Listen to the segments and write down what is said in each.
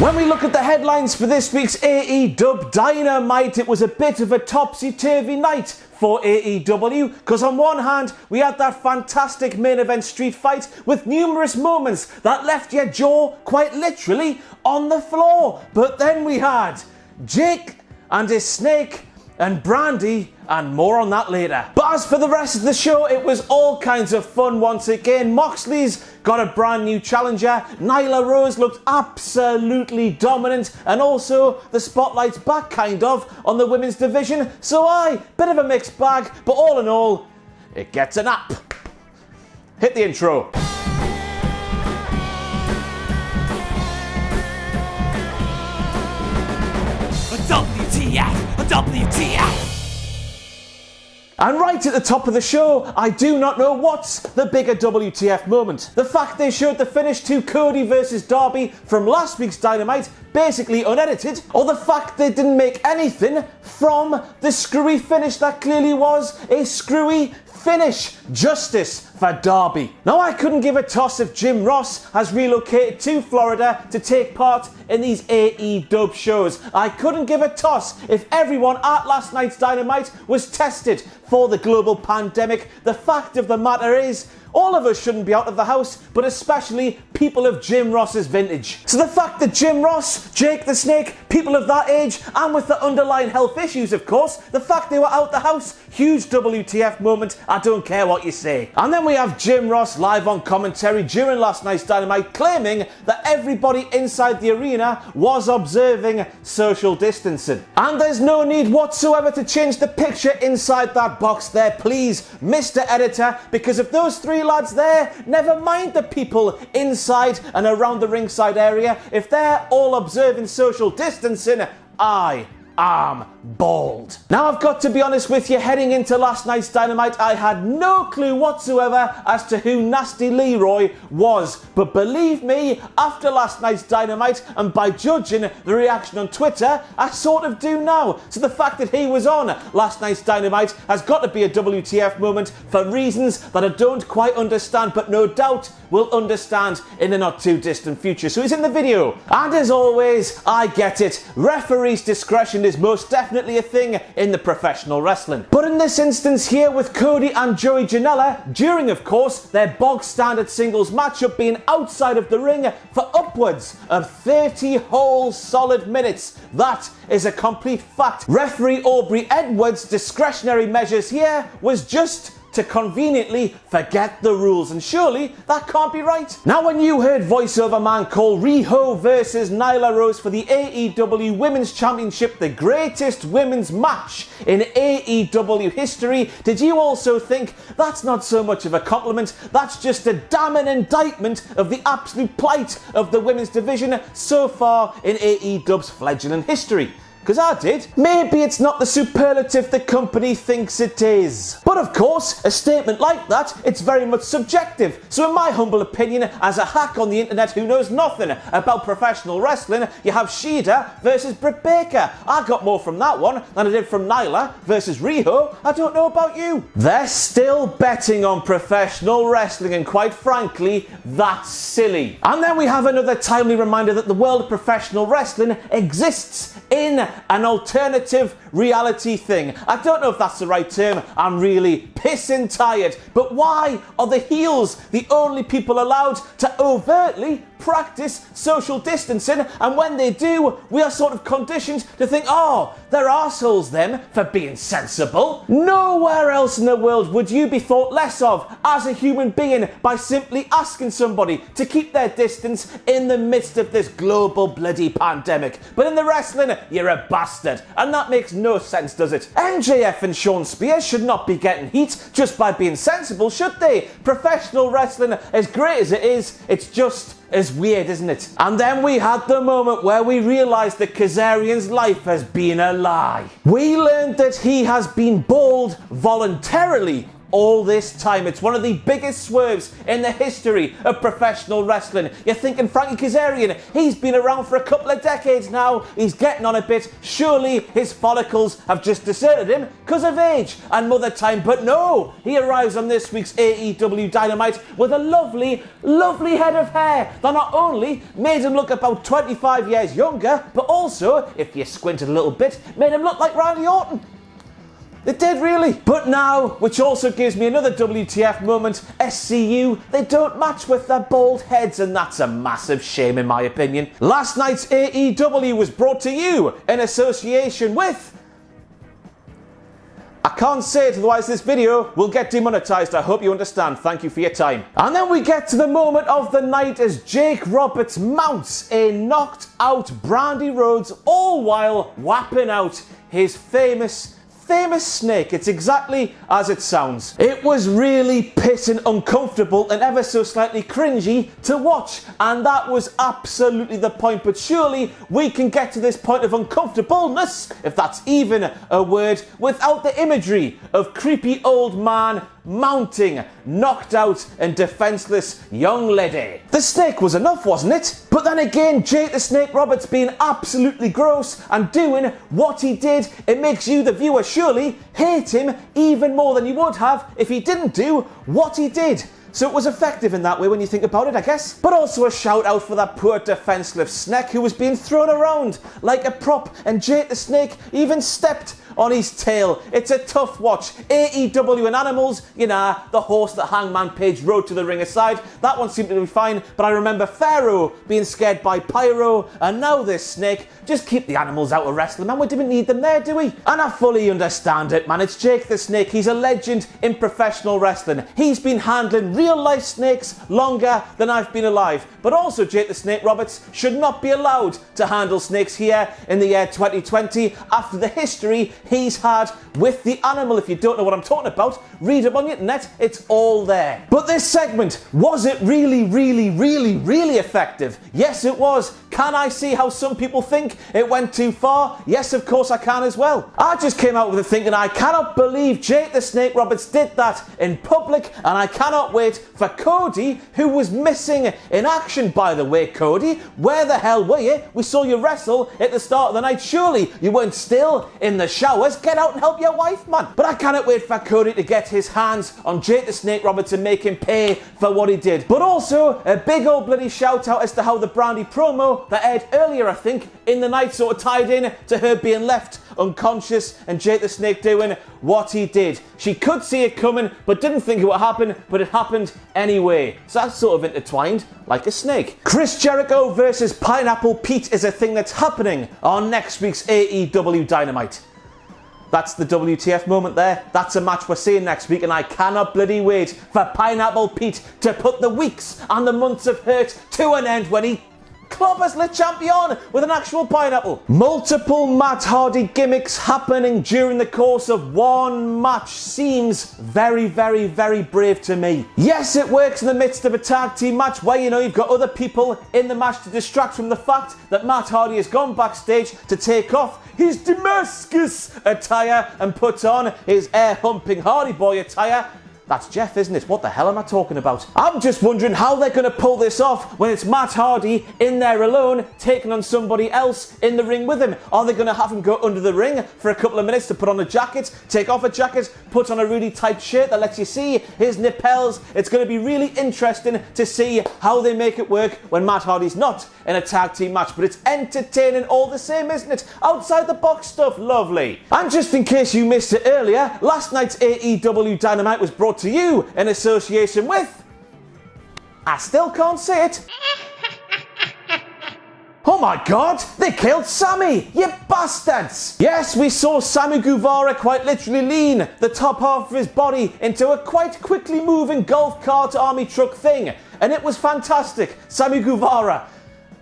When we look at the headlines for this week's AEW Dynamite, it was a bit of a topsy-turvy night for AEW, because on one hand we had that fantastic main event street fight with numerous moments that left your jaw quite literally on the floor. But then we had Jake and his snake and Brandi, and more on that later. But as for the rest of the show, it was all kinds of fun once again. Moxley's got a brand new challenger. Nyla Rose looked absolutely dominant, and also the spotlight's back kind of on the women's division. So bit of a mixed bag, but all in all, it gets an app. Hit the intro. WTF! And right at the top of the show, I do not know what's the bigger WTF moment. The fact they showed the finish to Cody versus Darby from last week's Dynamite, basically unedited, or the fact they didn't make anything from the screwy finish that clearly was a screwy finish. Justice for Darby. Now, I couldn't give a toss if Jim Ross has relocated to Florida to take part in these AEW shows. I couldn't give a toss if everyone at last night's Dynamite was tested for the global pandemic. The fact of the matter is, all of us shouldn't be out of the house, but especially people of Jim Ross's vintage. So the fact that Jim Ross, Jake the Snake, people of that age, and with the underlying health issues, of course, the fact they were out the house, huge WTF moment, I don't care what you say. And then we have Jim Ross live on commentary during last night's Dynamite claiming that everybody inside the arena was observing social distancing. And there's no need whatsoever to change the picture inside that box there, please, Mr. Editor, because if those three lads there, never mind the people inside and around the ringside area, if they're all observing social distancing, I am bald. Now, I've got to be honest with you, heading into last night's Dynamite, I had no clue whatsoever as to who Nasty Leroy was. But believe me, after last night's Dynamite, and by judging the reaction on Twitter, I sort of do now. So the fact that he was on last night's Dynamite has got to be a WTF moment for reasons that I don't quite understand, but no doubt will understand in the not too distant future. So he's in the video. And as always, I get it. Referee's discretion is most definitely a thing in the professional wrestling. But in this instance here with Cody and Joey Janela, during of course their bog standard singles matchup being outside of the ring for upwards of 30 whole solid minutes. That is a complete fact. Referee Aubrey Edwards' discretionary measures here was just to conveniently forget the rules, and surely that can't be right. Now, when you heard voiceover man call Riho versus Nyla Rose for the AEW Women's Championship the greatest women's match in AEW history, did you also think that's not so much of a compliment, that's just a damning indictment of the absolute plight of the women's division so far in AEW's fledgling history? Because I did. Maybe it's not the superlative the company thinks it is. But of course, a statement like that, it's very much subjective. So in my humble opinion, as a hack on the internet who knows nothing about professional wrestling, you have Shida versus Britt Baker. I got more from that one than I did from Nyla versus Riho. I don't know about you. They're still betting on professional wrestling, and quite frankly, that's silly. And then we have another timely reminder that the world of professional wrestling exists in an alternative reality thing. I don't know if that's the right term. I'm really pissing tired. But why are the heels the only people allowed to overtly practice social distancing? And when they do, we are sort of conditioned to think, oh, they're arseholes them for being sensible. Nowhere else in the world would you be thought less of as a human being by simply asking somebody to keep their distance in the midst of this global bloody pandemic. But in the wrestling, you're a bastard. And that makes no sense, does it? MJF and Sean Spears should not be getting heat just by being sensible, should they? Professional wrestling, as great as it is, it's just as weird, isn't it? And then we had the moment where we realised that Kazarian's life has been a lie. We learned that he has been bald voluntarily all this time. It's one of the biggest swerves in the history of professional wrestling. You're thinking Frankie Kazarian, he's been around for a couple of decades now, he's getting on a bit, surely his follicles have just deserted him because of age and mother time, but no, he arrives on this week's AEW Dynamite with a lovely, lovely head of hair that not only made him look about 25 years younger, but also, if you squinted a little bit, made him look like Randy Orton. It did really. But now, which also gives me another WTF moment, SCU, they don't match with their bald heads, and that's a massive shame in my opinion. Last night's AEW was brought to you in association with... I can't say it, otherwise this video will get demonetized. I hope you understand. Thank you for your time. And then we get to the moment of the night as Jake Roberts mounts a knocked out Brandi Rhodes, all while whapping out his famous snake. It's exactly as it sounds. It was really pissing uncomfortable and ever so slightly cringy to watch, and that was absolutely the point. But surely we can get to this point of uncomfortableness, if that's even a word, without the imagery of creepy old man mounting knocked out and defenseless young lady. The snake was enough, wasn't it? But then again, Jake the Snake Roberts being absolutely gross and doing what he did, it makes you, the viewer, surely hate him even more than you would have if he didn't do what he did. So it was effective in that way when you think about it, I guess. But also a shout out for that poor defenseless snake who was being thrown around like a prop, and Jake the Snake even stepped on his tail. It's a tough watch. AEW and animals, you know, the horse that Hangman Page rode to the ring aside, that one seemed to be fine, but I remember Pharaoh being scared by Pyro, and now this snake. Just keep the animals out of wrestling, man. We didn't need them there, do we? And I fully understand it, man. It's Jake the Snake. He's a legend in professional wrestling. He's been handling real life snakes longer than I've been alive. But also Jake the Snake Roberts should not be allowed to handle snakes here in the year 2020 after the history he's had with the animal. If you don't know what I'm talking about, read up on the internet, it's all there. But this segment, was it really effective? Yes, it was. Can I see how some people think it went too far? Yes, of course I can as well. I just came out with the thinking I cannot believe Jake the Snake Roberts did that in public, and I cannot wait for Cody, who was missing in action. By the way, Cody, where the hell were you? We saw you wrestle at the start of the night. Surely you weren't still in the showers. Get out and help your wife, man. But I cannot wait for Cody to get his hands on Jake the Snake Roberts and make him pay for what he did. But also a big old bloody shout out as to how the Brandi promo that aired earlier, I think, in the night sort of tied in to her being left unconscious and Jake the Snake doing what he did. She could see it coming but didn't think it would happen, but it happened anyway. So that's sort of intertwined like a snake. Chris Jericho versus Pineapple Pete is a thing that's happening on next week's AEW Dynamite. That's the WTF moment there. That's a match we're seeing next week, and I cannot bloody wait for Pineapple Pete to put the weeks and the months of hurt to an end when he clobbers Le Champion with an actual pineapple. Multiple Matt Hardy gimmicks happening during the course of one match seems very brave to me. Yes, it works in the midst of a tag team match where, you know, you've got other people in the match to distract from the fact that Matt Hardy has gone backstage to take off his Damascus attire and put on his air-humping Hardy Boy attire. That's Jeff, isn't it? What the hell am I talking about? I'm just wondering how they're going to pull this off when it's Matt Hardy in there alone, taking on somebody else in the ring with him. Are they going to have him go under the ring for a couple of minutes to put on a jacket, take off a jacket, put on a really tight shirt that lets you see his nipples? It's going to be really interesting to see how they make it work when Matt Hardy's not in a tag team match. But it's entertaining all the same, isn't it? Outside the box stuff, lovely. And just in case you missed it earlier, last night's AEW Dynamite was brought to you in association with... I still can't say it. Oh my god, they killed Sammy, you bastards! Yes, we saw Sammy Guevara quite literally lean the top half of his body into a quite quickly moving golf cart army truck thing, and it was fantastic. Sammy Guevara,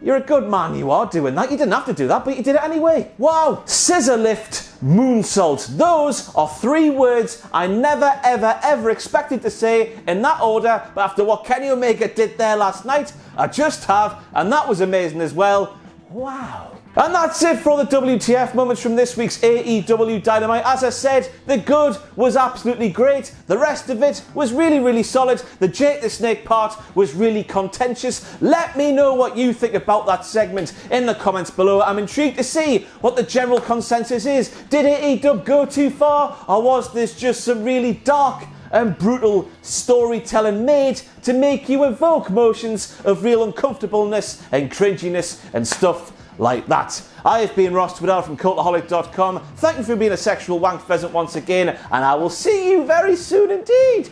you're a good man, you are, doing that. You didn't have to do that, but you did it anyway. Wow. Scissor lift, moonsault. Those are three words I never, ever expected to say in that order, but after what Kenny Omega did there last night, I just have, and that was amazing as well. Wow. And that's it for all the WTF moments from this week's AEW Dynamite. As I said, the good was absolutely great. The rest of it was really, really solid. The Jake the Snake part was really contentious. Let me know what you think about that segment in the comments below. I'm intrigued to see what the general consensus is. Did AEW go too far, or was this just some really dark and brutal storytelling made to make you evoke motions of real uncomfortableness and cringiness and stuff like that? I have been Ross Twiddell from Cultaholic.com. Thank you for being a sexual wank pheasant once again, and I will see you very soon indeed.